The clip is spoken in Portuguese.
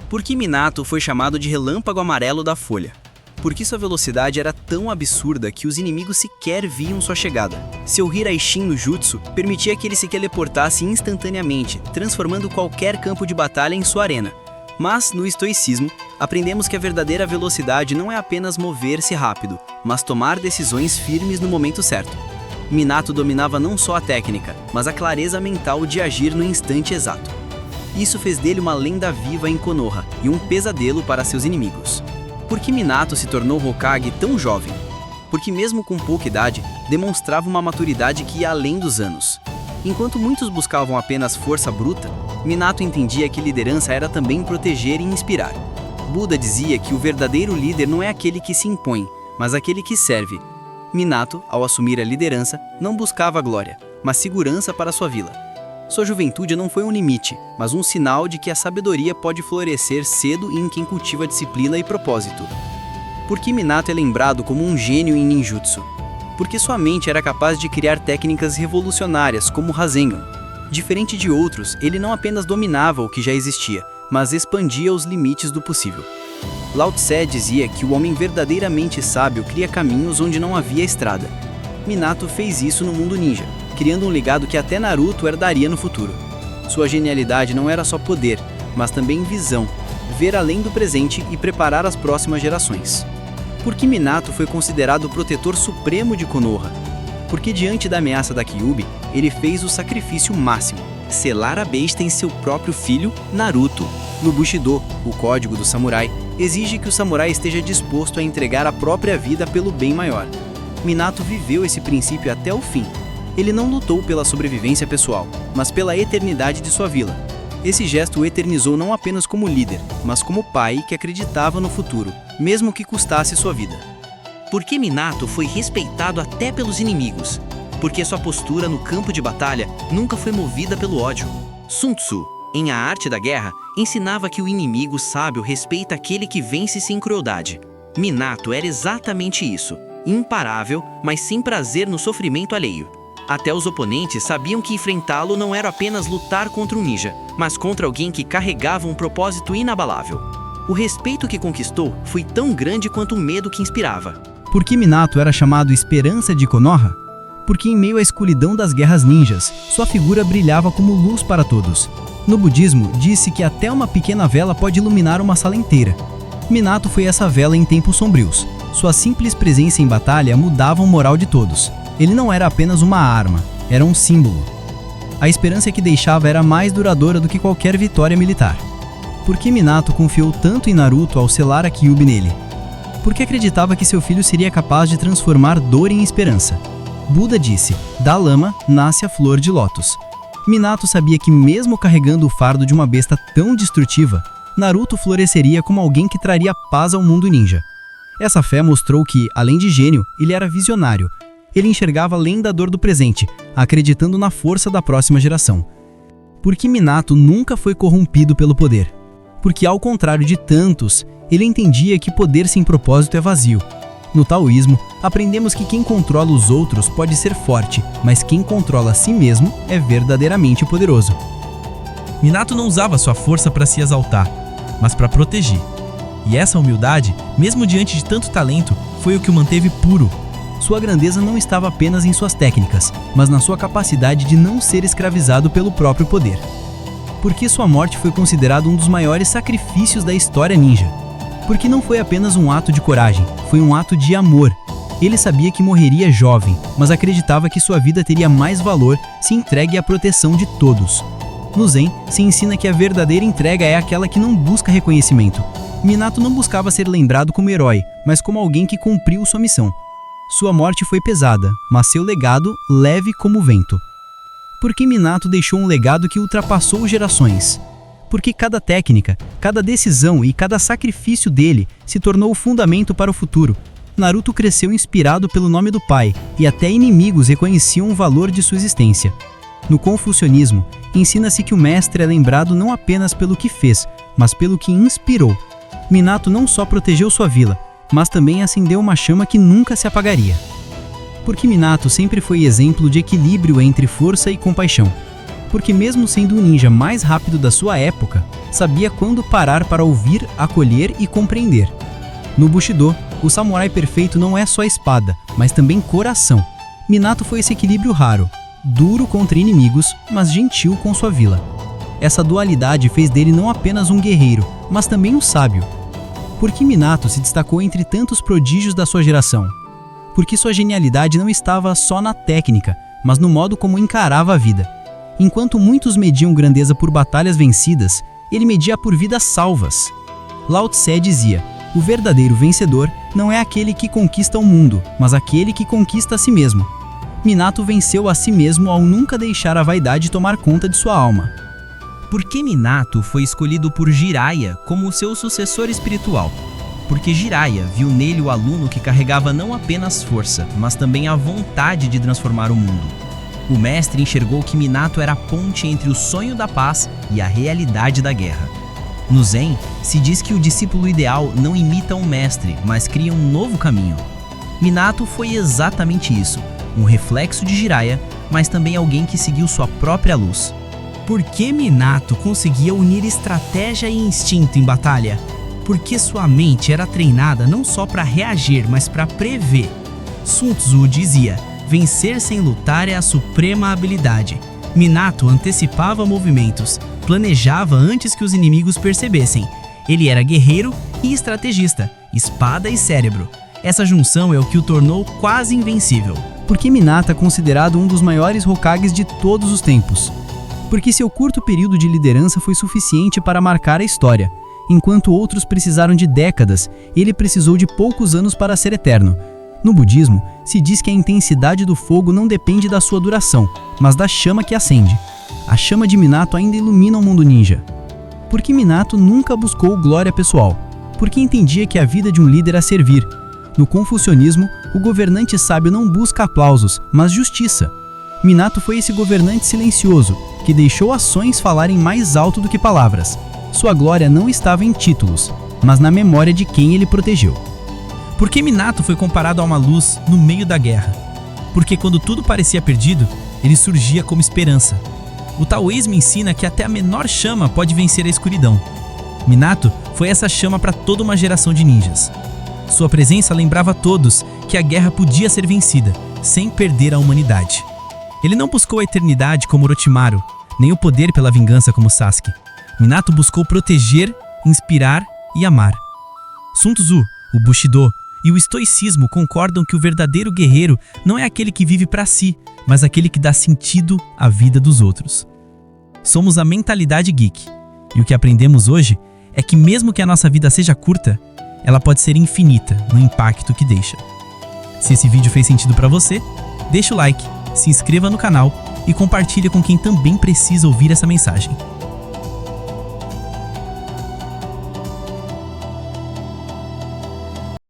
Por que Minato foi chamado de Relâmpago Amarelo da Folha? Porque sua velocidade era tão absurda que os inimigos sequer viam sua chegada. Seu Hiraishin no Jutsu permitia que ele se teleportasse instantaneamente, transformando qualquer campo de batalha em sua arena. Mas, no estoicismo, aprendemos que a verdadeira velocidade não é apenas mover-se rápido, mas tomar decisões firmes no momento certo. Minato dominava não só a técnica, mas a clareza mental de agir no instante exato. Isso fez dele uma lenda viva em Konoha e um pesadelo para seus inimigos. Por que Minato se tornou Hokage tão jovem? Porque mesmo com pouca idade, demonstrava uma maturidade que ia além dos anos. Enquanto muitos buscavam apenas força bruta, Minato entendia que liderança era também proteger e inspirar. Buda dizia que o verdadeiro líder não é aquele que se impõe, mas aquele que serve. Minato, ao assumir a liderança, não buscava glória, mas segurança para sua vila. Sua juventude não foi um limite, mas um sinal de que a sabedoria pode florescer cedo em quem cultiva disciplina e propósito. Por que Minato é lembrado como um gênio em ninjutsu? Porque sua mente era capaz de criar técnicas revolucionárias como o Rasengan. Diferente de outros, ele não apenas dominava o que já existia, mas expandia os limites do possível. Lao Tse dizia que o homem verdadeiramente sábio cria caminhos onde não havia estrada. Minato fez isso no mundo ninja, criando um legado que até Naruto herdaria no futuro. Sua genialidade não era só poder, mas também visão, ver além do presente e preparar as próximas gerações. Por que Minato foi considerado o protetor supremo de Konoha? Porque diante da ameaça da Kyuubi, ele fez o sacrifício máximo, selar a besta em seu próprio filho, Naruto. No Bushido, o código do samurai, exige que o samurai esteja disposto a entregar a própria vida pelo bem maior. Minato viveu esse princípio até o fim. Ele não lutou pela sobrevivência pessoal, mas pela eternidade de sua vila. Esse gesto o eternizou não apenas como líder, mas como pai que acreditava no futuro, mesmo que custasse sua vida. Por que Minato foi respeitado até pelos inimigos? Porque sua postura no campo de batalha nunca foi movida pelo ódio. Sun Tzu, em A Arte da Guerra, ensinava que o inimigo sábio respeita aquele que vence sem crueldade. Minato era exatamente isso, imparável, mas sem prazer no sofrimento alheio. Até os oponentes sabiam que enfrentá-lo não era apenas lutar contra um ninja, mas contra alguém que carregava um propósito inabalável. O respeito que conquistou foi tão grande quanto o medo que inspirava. Por que Minato era chamado Esperança de Konoha? Porque em meio à escuridão das guerras ninjas, sua figura brilhava como luz para todos. No budismo, disse que até uma pequena vela pode iluminar uma sala inteira. Minato foi essa vela em tempos sombrios. Sua simples presença em batalha mudava o moral de todos. Ele não era apenas uma arma, era um símbolo. A esperança que deixava era mais duradoura do que qualquer vitória militar. Por que Minato confiou tanto em Naruto ao selar a Kyuubi nele? Porque acreditava que seu filho seria capaz de transformar dor em esperança. Buda disse, da lama nasce a flor de lótus. Minato sabia que mesmo carregando o fardo de uma besta tão destrutiva, Naruto floresceria como alguém que traria paz ao mundo ninja. Essa fé mostrou que, além de gênio, ele era visionário. Ele enxergava além da dor do presente, acreditando na força da próxima geração. Por que Minato nunca foi corrompido pelo poder? Porque, ao contrário de tantos, ele entendia que poder sem propósito é vazio. No taoísmo, aprendemos que quem controla os outros pode ser forte, mas quem controla a si mesmo é verdadeiramente poderoso. Minato não usava sua força para se exaltar, mas para proteger. E essa humildade, mesmo diante de tanto talento, foi o que o manteve puro. Sua grandeza não estava apenas em suas técnicas, mas na sua capacidade de não ser escravizado pelo próprio poder. Porque sua morte foi considerada um dos maiores sacrifícios da história ninja. Porque não foi apenas um ato de coragem, foi um ato de amor. Ele sabia que morreria jovem, mas acreditava que sua vida teria mais valor se entregue à proteção de todos. No Zen, se ensina que a verdadeira entrega é aquela que não busca reconhecimento. Minato não buscava ser lembrado como herói, mas como alguém que cumpriu sua missão. Sua morte foi pesada, mas seu legado leve como o vento. Porque Minato deixou um legado que ultrapassou gerações. Porque cada técnica, cada decisão e cada sacrifício dele se tornou o fundamento para o futuro. Naruto cresceu inspirado pelo nome do pai, e até inimigos reconheciam o valor de sua existência. No confucionismo, ensina-se que o mestre é lembrado não apenas pelo que fez, mas pelo que inspirou. Minato não só protegeu sua vila, mas também acendeu uma chama que nunca se apagaria. Porque Minato sempre foi exemplo de equilíbrio entre força e compaixão. porque mesmo sendo o ninja mais rápido da sua época, sabia quando parar para ouvir, acolher e compreender. No Bushido, o samurai perfeito não é só espada, mas também coração. Minato foi esse equilíbrio raro, duro contra inimigos, mas gentil com sua vila. Essa dualidade fez dele não apenas um guerreiro, mas também um sábio. Por que Minato se destacou entre tantos prodígios da sua geração? Porque sua genialidade não estava só na técnica, mas no modo como encarava a vida. Enquanto muitos mediam grandeza por batalhas vencidas, ele media por vidas salvas. Lao Tse dizia: o verdadeiro vencedor não é aquele que conquista o mundo, mas aquele que conquista a si mesmo. Minato venceu a si mesmo ao nunca deixar a vaidade tomar conta de sua alma. Por que Minato foi escolhido por Jiraiya como seu sucessor espiritual? Porque Jiraiya viu nele o aluno que carregava não apenas força, mas também a vontade de transformar o mundo. O mestre enxergou que Minato era a ponte entre o sonho da paz e a realidade da guerra. No Zen, se diz que o discípulo ideal não imita um mestre, mas cria um novo caminho. Minato foi exatamente isso, um reflexo de Jiraiya, mas também alguém que seguiu sua própria luz. Por que Minato conseguia unir estratégia e instinto em batalha? Porque sua mente era treinada não só para reagir, mas para prever. Sun Tzu dizia: vencer sem lutar é a suprema habilidade. Minato antecipava movimentos, planejava antes que os inimigos percebessem. Ele era guerreiro e estrategista, espada e cérebro. Essa junção é o que o tornou quase invencível. Por que Minato é considerado um dos maiores Hokages de todos os tempos? Porque seu curto período de liderança foi suficiente para marcar a história. Enquanto outros precisaram de décadas, ele precisou de poucos anos para ser eterno. No budismo, se diz que a intensidade do fogo não depende da sua duração, mas da chama que acende. A chama de Minato ainda ilumina o mundo ninja. Porque Minato nunca buscou glória pessoal. Porque entendia que a vida de um líder é servir. No confucionismo, o governante sábio não busca aplausos, mas justiça. Minato foi esse governante silencioso, que deixou ações falarem mais alto do que palavras. Sua glória não estava em títulos, mas na memória de quem ele protegeu. Por que Minato foi comparado a uma luz no meio da guerra? Porque quando tudo parecia perdido, ele surgia como esperança. O taoísmo ensina que até a menor chama pode vencer a escuridão. Minato foi essa chama para toda uma geração de ninjas. Sua presença lembrava a todos que a guerra podia ser vencida, sem perder a humanidade. Ele não buscou a eternidade como Orochimaru, nem o poder pela vingança como Sasuke. Minato buscou proteger, inspirar e amar. Sun Tzu, o Bushido e o estoicismo concordam que o verdadeiro guerreiro não é aquele que vive para si, mas aquele que dá sentido à vida dos outros. Somos a mentalidade geek, e o que aprendemos hoje é que mesmo que a nossa vida seja curta, ela pode ser infinita no impacto que deixa. Se esse vídeo fez sentido para você, deixa o like, se inscreva no canal e compartilhe com quem também precisa ouvir essa mensagem.